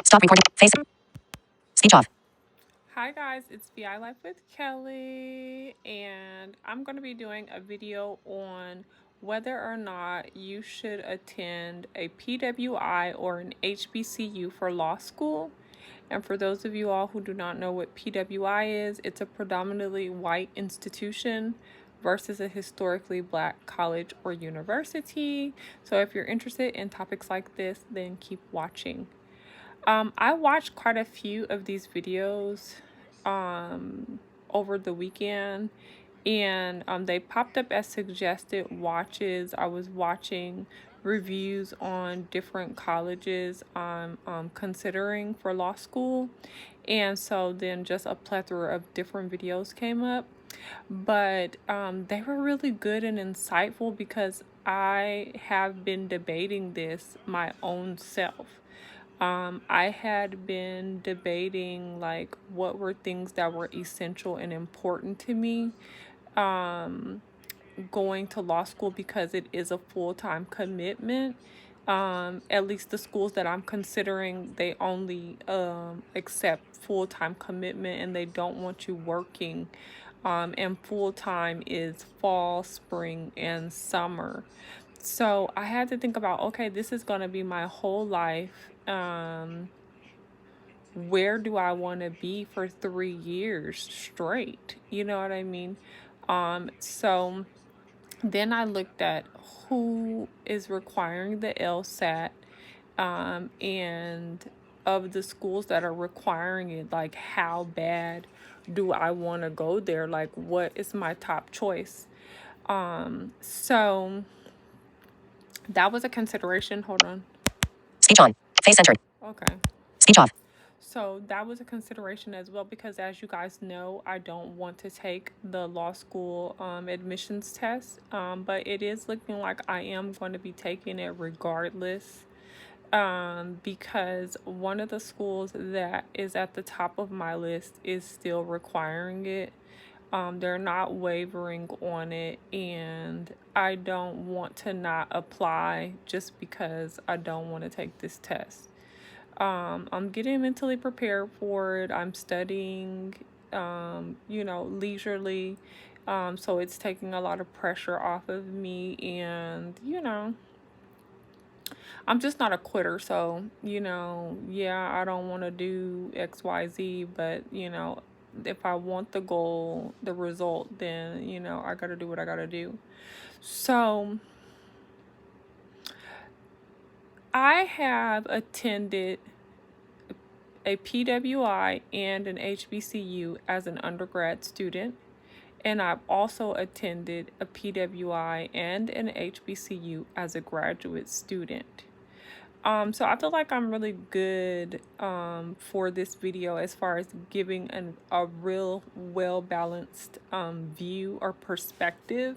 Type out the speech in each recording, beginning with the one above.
Stop recording. Face. Speech off. Hi guys, it's BI Life with Kelly, and I'm going to be doing a video on whether or not you should attend a PWI or an HBCU for law school. And for those of you all who do not know what PWI is, it's a predominantly white institution versus a historically black college or university. So if you're interested in topics like this, then keep watching. I watched quite a few of these videos over the weekend, and they popped up as suggested watches. I was watching reviews on different colleges I'm considering for law school, and so then just a plethora of different videos came up. But they were really good and insightful because I have been debating this my own self. I had been debating like what were things that were essential and important to me going to law school, because it is a full-time commitment. At least the schools that I'm considering, they only accept full-time commitment, and they don't want you working. And full-time is fall, spring, and summer. So I had to think about, okay, this is going to be my whole life. Where do I want to be for 3 years straight? You know what I mean? So then I looked at who is requiring the LSAT, and of the schools that are requiring it, like how bad do I want to go there? Like what is my top choice? So that was a consideration. Hold on. Speech on. Face centered. Okay. Speech off. So that was a consideration as well, because as you guys know, I don't want to take the law school admissions test, but it is looking like I am going to be taking it regardless, because one of the schools that is at the top of my list is still requiring it. They're not wavering on it, and I don't want to not apply just because I don't want to take this test. I'm getting mentally prepared for it. I'm studying, leisurely. So it's taking a lot of pressure off of me, and, I'm just not a quitter. So, yeah, I don't want to do XYZ, but, if I want the goal, the result, then, I got to do what I got to do. So I have attended a PWI and an HBCU as an undergrad student, and I've also attended a PWI and an HBCU as a graduate student. So I feel like I'm really good for this video as far as giving a real well-balanced view or perspective,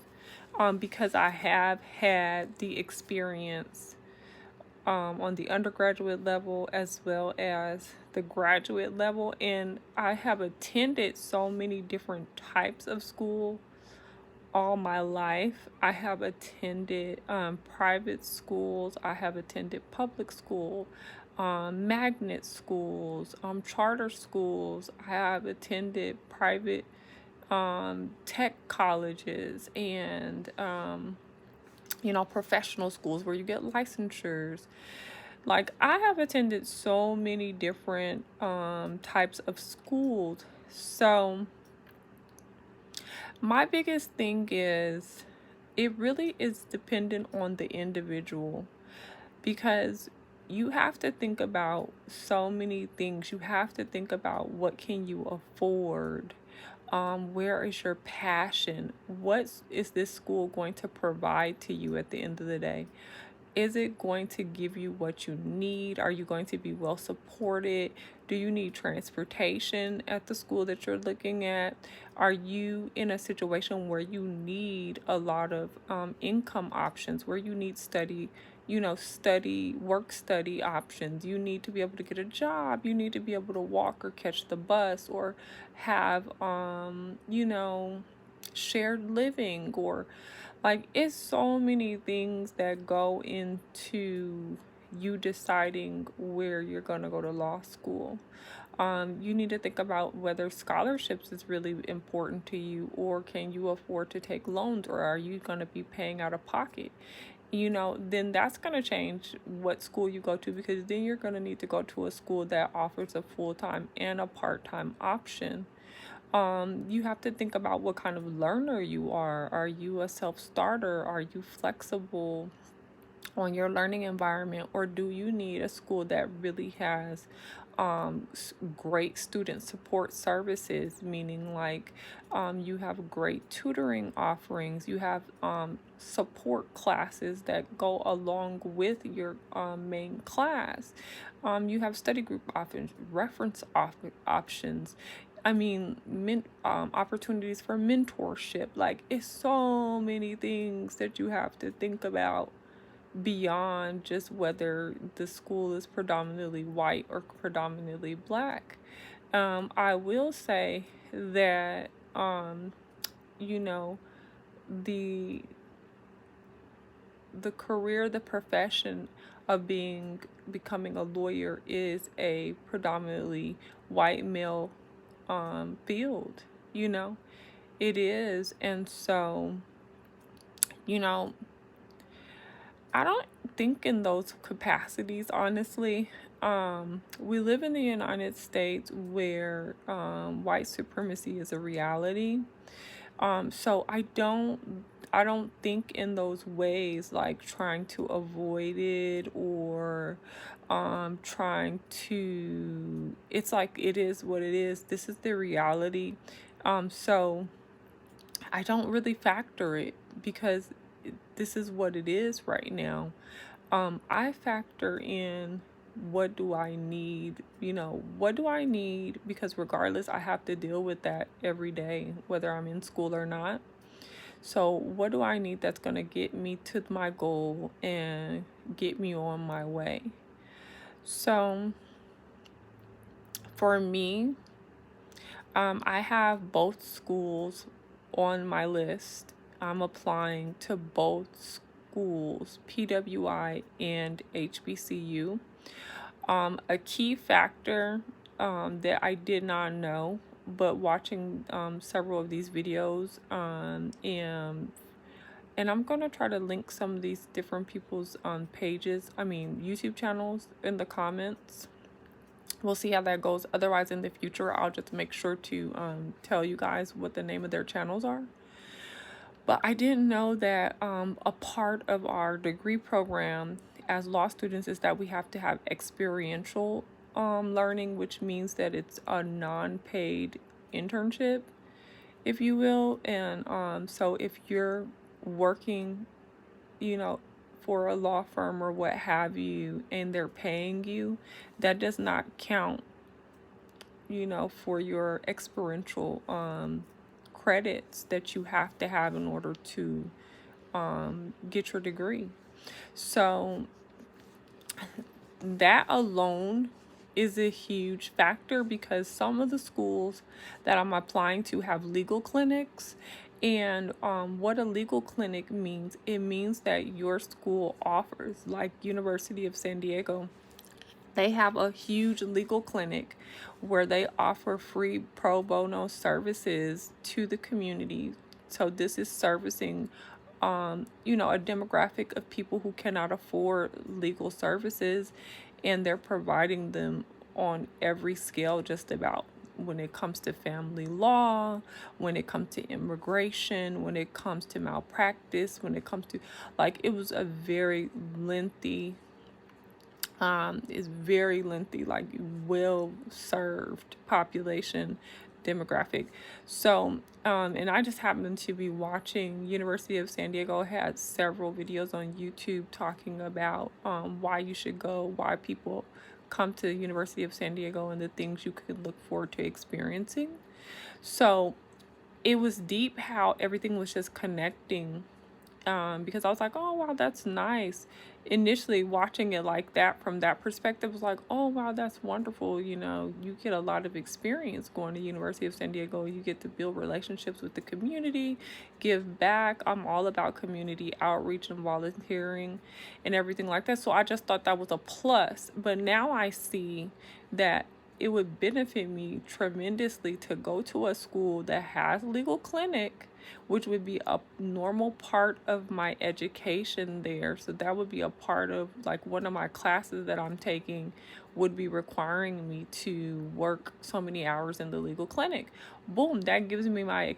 because I have had the experience on the undergraduate level as well as the graduate level, and I have attended so many different types of school all my life. I have attended private schools, I have attended public school, magnet schools, charter schools. I have attended private tech colleges, and professional schools where you get licensures. Like, I have attended so many different types of schools. So my biggest thing is it really is dependent on the individual, because you have to think about so many things. You have to think about what can you afford. Where is your passion? What is this school going to provide to you at the end of the day? Is it going to give you what you need? Are you going to be well supported? Do you need transportation at the school that you're looking at? Are you in a situation where you need a lot of income options, where you need work study options? You need to be able to get a job. You need to be able to walk or catch the bus, or have, shared living, or like, it's so many things that go into you deciding where you're going to go to law school. You need to think about whether scholarships is really important to you, or can you afford to take loans, or are you going to be paying out of pocket? Then that's going to change what school you go to, because then you're going to need to go to a school that offers a full-time and a part-time option. You have to think about what kind of learner you are. Are you a self-starter? Are you flexible on your learning environment, or do you need a school that really has great student support services, meaning like you have great tutoring offerings, you have support classes that go along with your main class, you have study group options, reference options. I mean, opportunities for mentorship. Like, it's so many things that you have to think about beyond just whether the school is predominantly white or predominantly black. I will say that, you know, the career, the profession of becoming a lawyer is a predominantly white male field. It is. And so, I don't think in those capacities, honestly. We live in the United States where white supremacy is a reality. So I don't think in those ways, like trying to avoid it, or trying to, it's like, it is what it is. This is the reality. So I don't really factor it, because this is what it is right now. I factor in, what do I need? What do I need? Because regardless, I have to deal with that every day, whether I'm in school or not. So what do I need that's going to get me to my goal and get me on my way? So for me, I have both schools on my list. I'm applying to both schools, PWI and HBCU. A key factor that I did not know, but watching several of these videos, and I'm going to try to link some of these different people's pages, YouTube channels, in the comments. We'll see how that goes. Otherwise, in the future, I'll just make sure to tell you guys what the name of their channels are. But I didn't know that a part of our degree program as law students is that we have to have experiential learning, which means that it's a non-paid internship, if you will. And so if you're working, for a law firm or what have you, and they're paying you, that does not count, for your experiential credits that you have to have in order to get your degree. So that alone is a huge factor, because some of the schools that I'm applying to have legal clinics. And what a legal clinic means, it means that your school offers, like University of San Diego, they have a huge legal clinic where they offer free pro bono services to the community. So this is servicing, a demographic of people who cannot afford legal services, and they're providing them on every scale, just about, when it comes to family law, when it comes to immigration, when it comes to malpractice, when it comes to, like, it was a very lengthy, like, well-served population demographic. So, and I just happened to be watching, University of San Diego had several videos on YouTube talking about why you should go, why people come to the University of San Diego, and the things you could look forward to experiencing. So it was deep how everything was just connecting because I was like, oh wow, that's nice. Initially watching it like that from that perspective was like, oh wow, that's wonderful. You get a lot of experience going to University of San Diego. You get to build relationships with the community, give back. I'm all about community outreach and volunteering and everything like that. So I just thought that was a plus. But now I see that it would benefit me tremendously to go to a school that has legal clinic, which would be a normal part of my education there. So that would be a part of like one of my classes that I'm taking would be requiring me to work so many hours in the legal clinic. Boom, that gives me my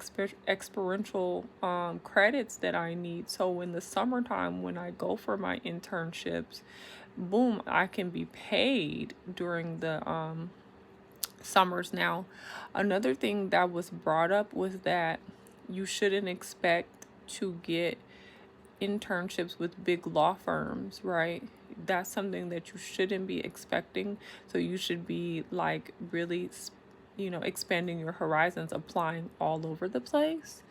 experiential credits that I need. So in the summertime when I go for my internships, boom, I can be paid during the summers. Now, another thing that was brought up was that you shouldn't expect to get internships with big law firms, right? That's something that you shouldn't be expecting. So you should be like really, expanding your horizons, applying all over the place,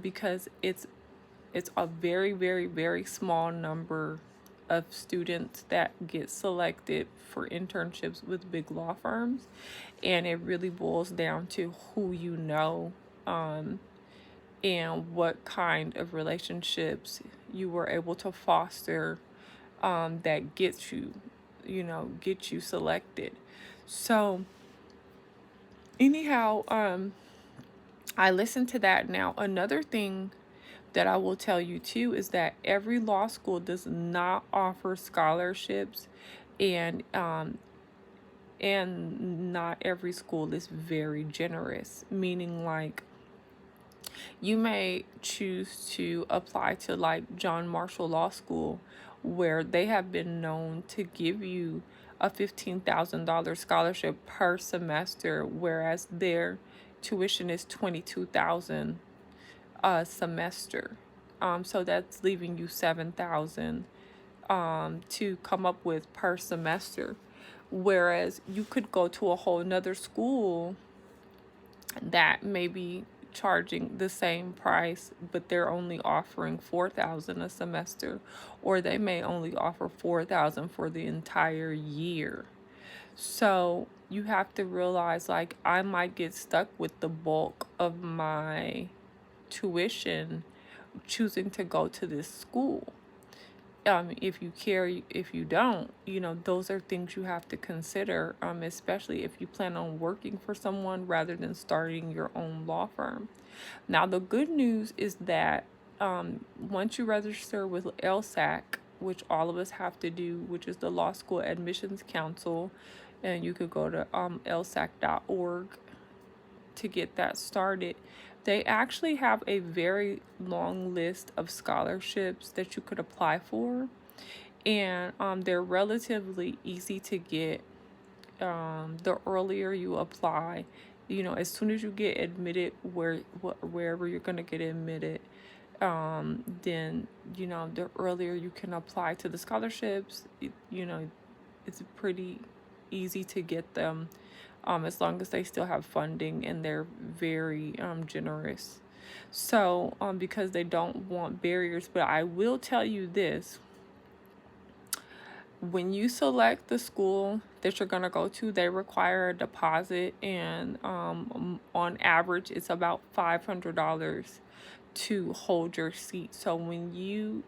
because it's a very, very, very small number of students that get selected for internships with big law firms. And it really boils down to who you know, and what kind of relationships you were able to foster, that get you selected. So anyhow, I listened to that. Now, another thing that I will tell you too is that every law school does not offer scholarships, and not every school is very generous, meaning like you may choose to apply to like John Marshall Law School, where they have been known to give you a $15,000 scholarship per semester, whereas their tuition is $22,000 a semester. So that's leaving you $7,000 to come up with per semester. Whereas you could go to a whole nother school that may be charging the same price, but they're only offering $4,000 a semester, or they may only offer $4,000 for the entire year. So you have to realize, like, I might get stuck with the bulk of my tuition choosing to go to this school. If you care, if you don't, those are things you have to consider, especially if you plan on working for someone rather than starting your own law firm. Now, the good news is that once you register with LSAC, which all of us have to do, which is the Law School Admissions Council, and you could go to lsac.org to get that started. They actually have a very long list of scholarships that you could apply for, and they're relatively easy to get. The earlier you apply, as soon as you get admitted wherever you're going to get admitted, then the earlier you can apply to the scholarships. It's pretty easy to get them, as long as they still have funding and they're very generous. So because they don't want barriers. But I will tell you this: when you select the school that you're going to go to, they require a deposit, and on average it's about $500 to hold your seat. So when you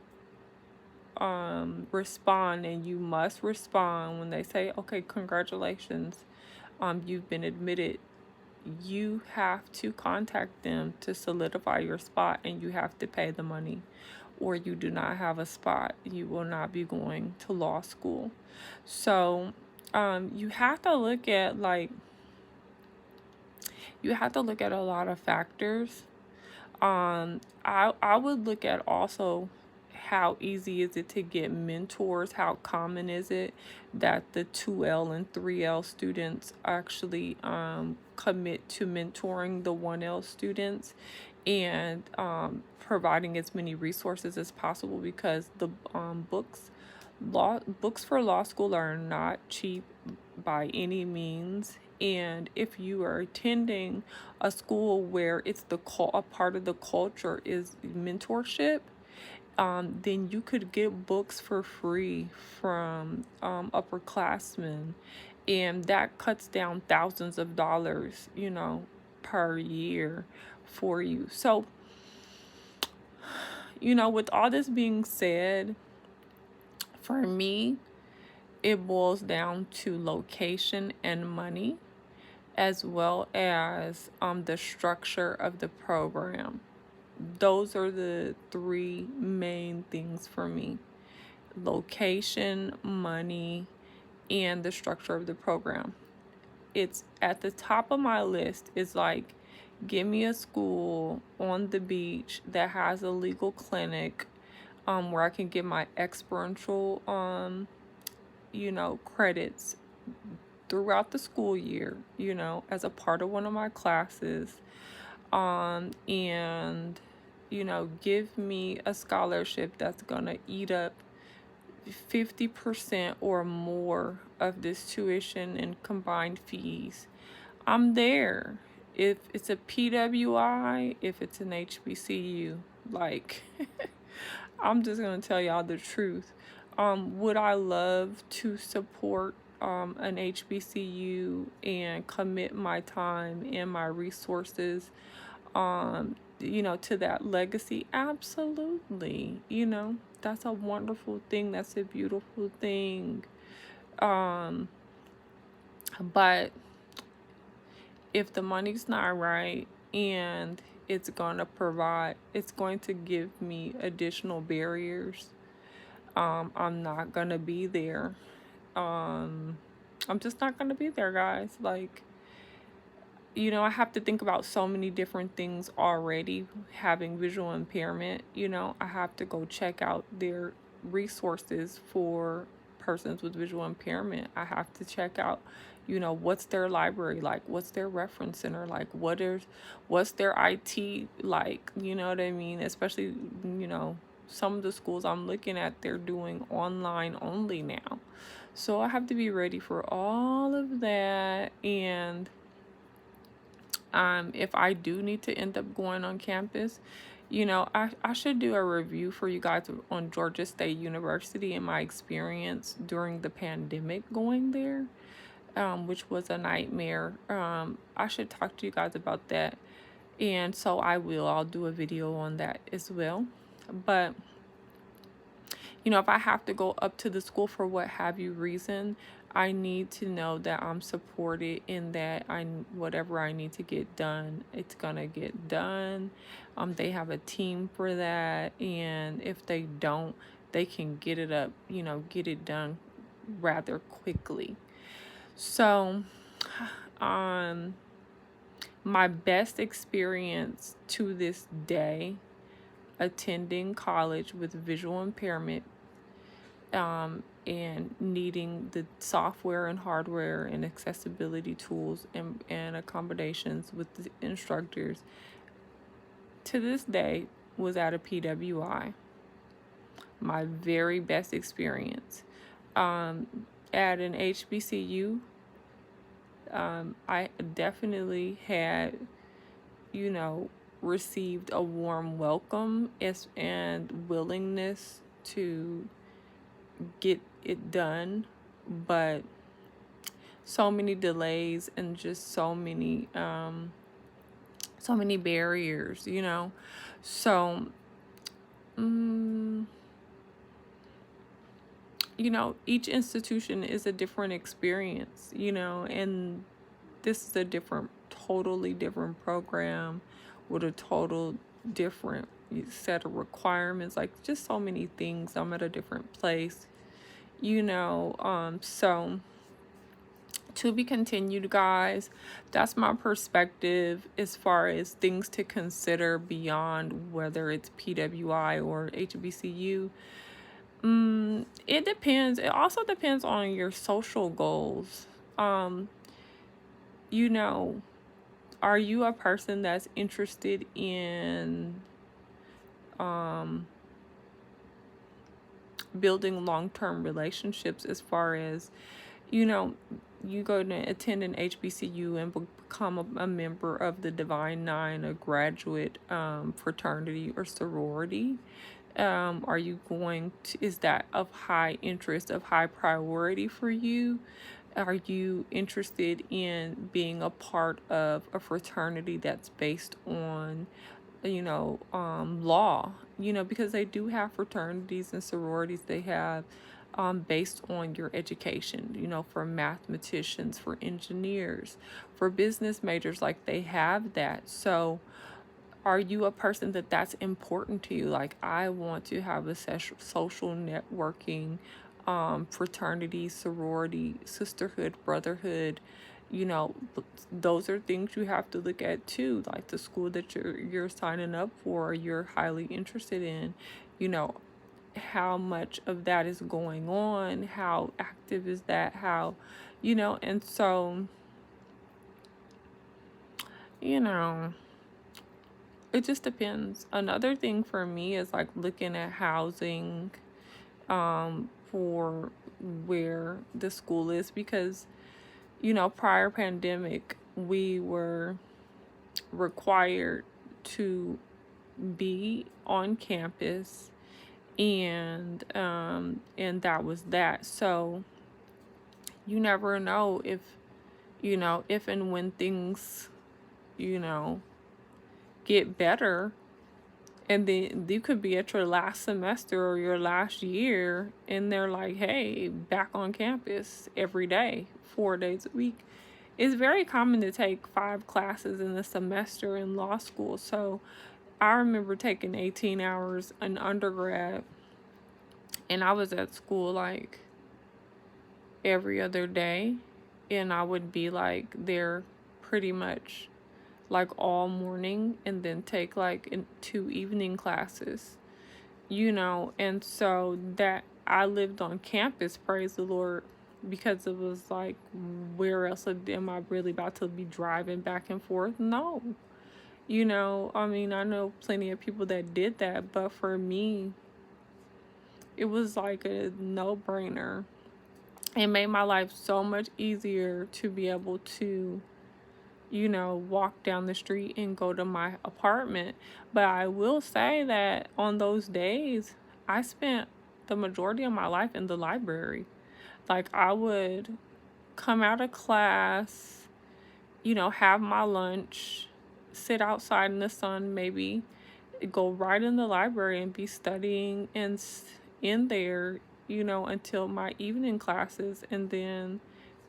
respond, and you must respond when they say, okay, congratulations, you've been admitted, you have to contact them to solidify your spot, and you have to pay the money, or you do not have a spot. You will not be going to law school. So you have to look at a lot of factors. I would look at also how easy is it to get mentors. How common is it that the 2L and 3L students actually commit to mentoring the 1L students, and providing as many resources as possible, because the books for law school are not cheap by any means. And if you are attending a school where it's a part of the culture is mentorship, then you could get books for free from upperclassmen, and that cuts down thousands of dollars, per year for you. So, with all this being said, for me, it boils down to location and money, as well as the structure of the program. Those are the three main things for me: location, money, and the structure of the program. It's at the top of my list. Is like, give me a school on the beach that has a legal clinic, where I can get my experiential credits throughout the school year, as a part of one of my classes, and give me a scholarship that's gonna eat up 50% or more of this tuition and combined fees. I'm there. If it's a PWI, if it's an HBCU, like, I'm just gonna tell y'all the truth. Would I love to support an HBCU and commit my time and my resources to that legacy? Absolutely. That's a wonderful thing. That's a beautiful thing. But if the money's not right and it's going to give me additional barriers, I'm not going to be there. I'm just not going to be there, guys. Like, I have to think about so many different things already. Having visual impairment, I have to go check out their resources for persons with visual impairment. I have to check out, what's their library like, what's their reference center like, what's their IT like, you know what I mean? Especially, some of the schools I'm looking at, they're doing online only now. So I have to be ready for all of that. And if I do need to end up going on campus, I should do a review for you guys on Georgia State University and my experience during the pandemic going there, which was a nightmare. I should talk to you guys about that. And so I'll do a video on that as well. But, if I have to go up to the school for what have you reason, I need to know that I'm supported in that whatever I need to get done, it's gonna get done. They have a team for that, and if they don't, they can get it done rather quickly. So, my best experience to this day attending college with visual impairment, and needing the software and hardware and accessibility tools and accommodations with the instructors, to this day, was at a PWI. My very best experience. At an HBCU, I definitely had, received a warm welcome and willingness to get it done, but so many delays and just so many barriers, so each institution is a different experience, and this is a totally different program with a total different set of requirements, like just so many things. I'm at a different place, so to be continued, guys. That's my perspective as far as things to consider beyond whether it's PWI or HBCU. It depends. It also depends on your social goals. Are you a person that's interested in building long-term relationships, as far as, you go to attend an HBCU and become a member of the Divine Nine, a graduate fraternity or sorority? Are you going to, is that of high interest, of high priority for you? Are you interested in being a part of a fraternity that's based on, law? Because they do have fraternities and sororities. They have based on your education, for mathematicians, for engineers, for business majors, like they have that. So are you a person that's important to you? Like, I want to have a social networking, fraternity, sorority, sisterhood, brotherhood. Those are things you have to look at too. Like the school that you're signing up for, you're highly interested in. How much of that is going on? How active is that? And so, you know. It just depends. Another thing for me is like looking at housing for where the school is, because prior pandemic we were required to be on campus, and that was that. So you never know if and when things get better, and then you could be at your last semester or your last year, and they're like, hey, back on campus every day, 4 days a week. It's very common to take 5 classes in a semester in law school. So I remember taking 18 hours in undergrad, and I was at school like every other day, and I would be like there pretty much like all morning, and then take like 2 evening classes, and so that I lived on campus, praise the Lord, because it was like, where else am I really about to be driving back and forth? No. I mean, I know plenty of people that did that, but for me, it was like a no-brainer. It made my life so much easier to be able to walk down the street and go to my apartment. But I will say that on those days, I spent the majority of my life in the library. Like, I would come out of class, have my lunch, sit outside in the sun, maybe go right in the library and be studying and in there, until my evening classes, and then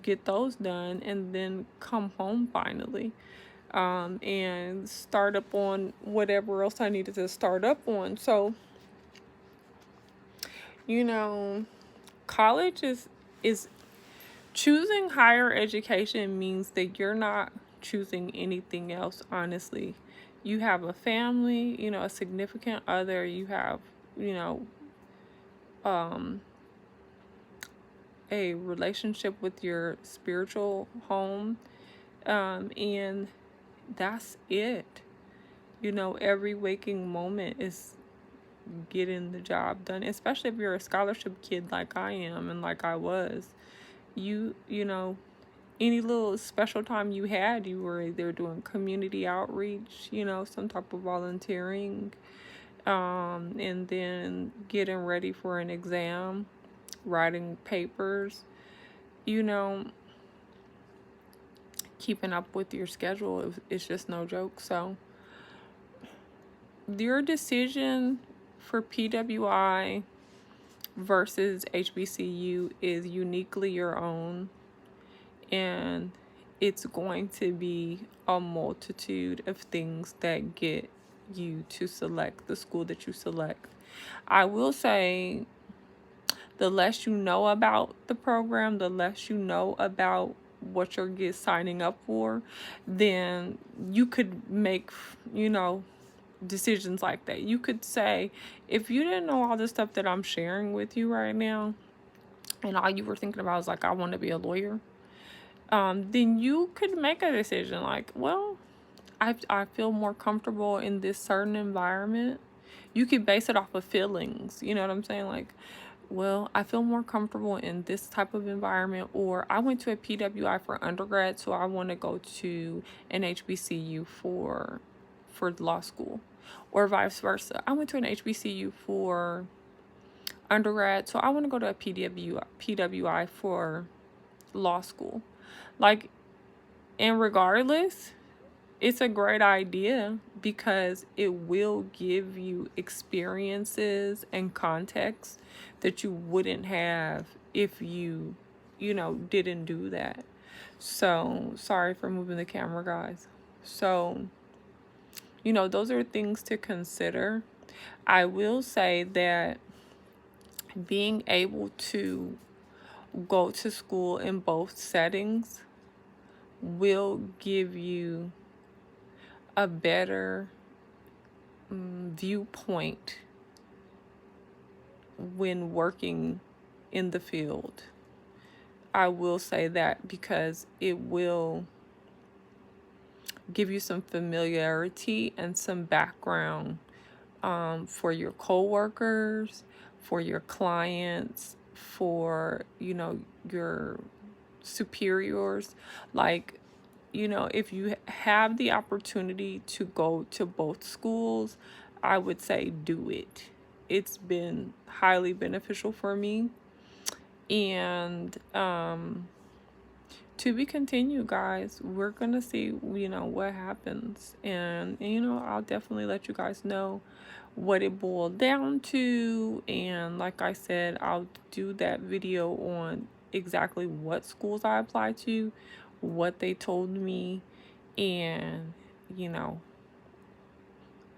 get those done, and then come home finally, and start up on whatever else I needed to start up on. So, college is choosing higher education means that you're not choosing anything else, honestly. You have a family, a significant other, you have, um, a relationship with your spiritual home, and that's it. Every waking moment is getting the job done, especially if you're a scholarship kid like I am and like I was. Any little special time you had, you were either doing community outreach, some type of volunteering, and then getting ready for an exam, writing papers, keeping up with your schedule is just no joke. So your decision for PWI versus HBCU is uniquely your own, and it's going to be a multitude of things that get you to select the school that you select. I will say, the less you know about the program, the less you know about what you're signing up for, then you could make, decisions like that. You could say, if you didn't know all the stuff that I'm sharing with you right now, and all you were thinking about is like, I want to be a lawyer, then you could make a decision like, well, I feel more comfortable in this certain environment. You could base it off of feelings, you know what I'm saying? Like, well, I feel more comfortable in this type of environment, or I went to a PWI for undergrad, so I want to go to an HBCU for for law school, or vice versa. I went to an HBCU for undergrad, so I want to go to a PWI for law school. Like, and regardless, it's a great idea because it will give you experiences and context that you wouldn't have if you didn't do that. So, sorry for moving the camera, guys. So, those are things to consider. I will say that being able to go to school in both settings will give you a better viewpoint when working in the field. I will say that because it will give you some familiarity and some background for your coworkers, for your clients, for your superiors. Like, if you have the opportunity to go to both schools, I would say do it. It's been highly beneficial for me. And to be continued, guys. We're gonna see what happens, and I'll definitely let you guys know what it boiled down to. And like I said, I'll do that video on exactly what schools I applied to, what they told me, and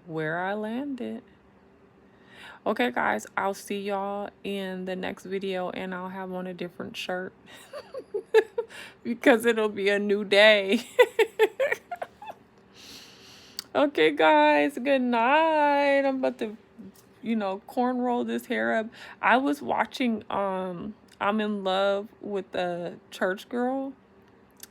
where I landed. Okay, guys, I'll see y'all in the next video, and I'll have on a different shirt because it'll be a new day. Okay, guys, good night. I'm about to, cornroll this hair up. I was watching I'm in Love with a Church Girl.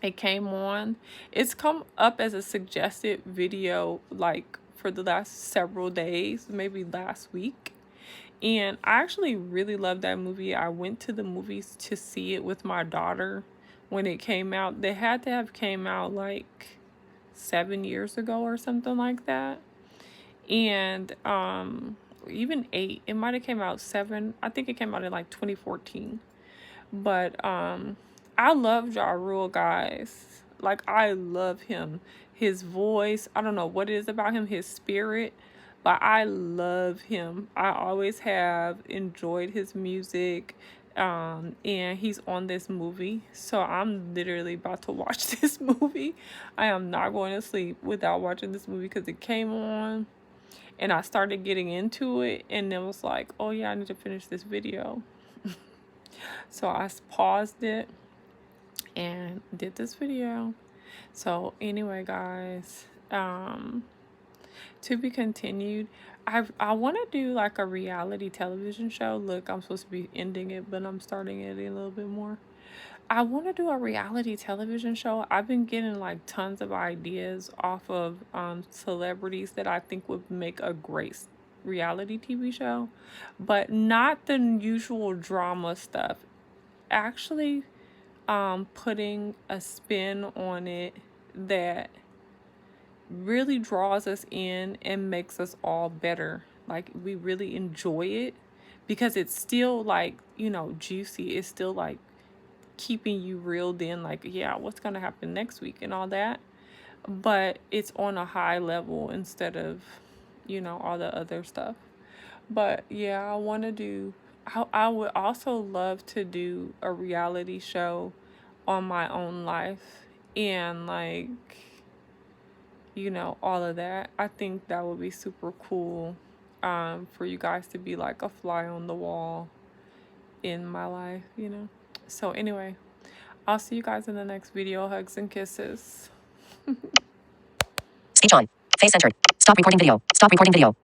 It came on. It's come up as a suggested video like for the last several days, maybe last week. And I actually really love that movie. I went to the movies to see it with my daughter when it came out. They had to have came out like 7 years ago or something like that. And even 8. It might have came out 7. I think it came out in like 2014. But I love Ja Rule, guys. Like, I love him. His voice, I don't know what it is about him, his spirit, but I love him. I always have enjoyed his music. And he's on this movie, so I'm literally about to watch this movie. I am not going to sleep without watching this movie because it came on and I started getting into it, and then was like, oh yeah, I need to finish this video. So I paused it and did this video. So anyway, guys, to be continued. I want to do like a reality television show. Look, I'm supposed to be ending it, but I'm starting it a little bit more. I want to do a reality television show. I've been getting like tons of ideas off of celebrities that I think would make a great reality TV show, but not the usual drama stuff. Actually, putting a spin on it that really draws us in and makes us all better. Like, we really enjoy it because it's still like, juicy. It's still like keeping you reeled in, like, yeah, what's going to happen next week and all that. But it's on a high level instead of, all the other stuff. But yeah, I want to do, I would also love to do a reality show on my own life and like, all of that. I think that would be super cool for you guys to be like a fly on the wall in my life, So anyway, I'll see you guys in the next video. Hugs and kisses. Speech on. Face entered. Stop recording video. Stop recording video.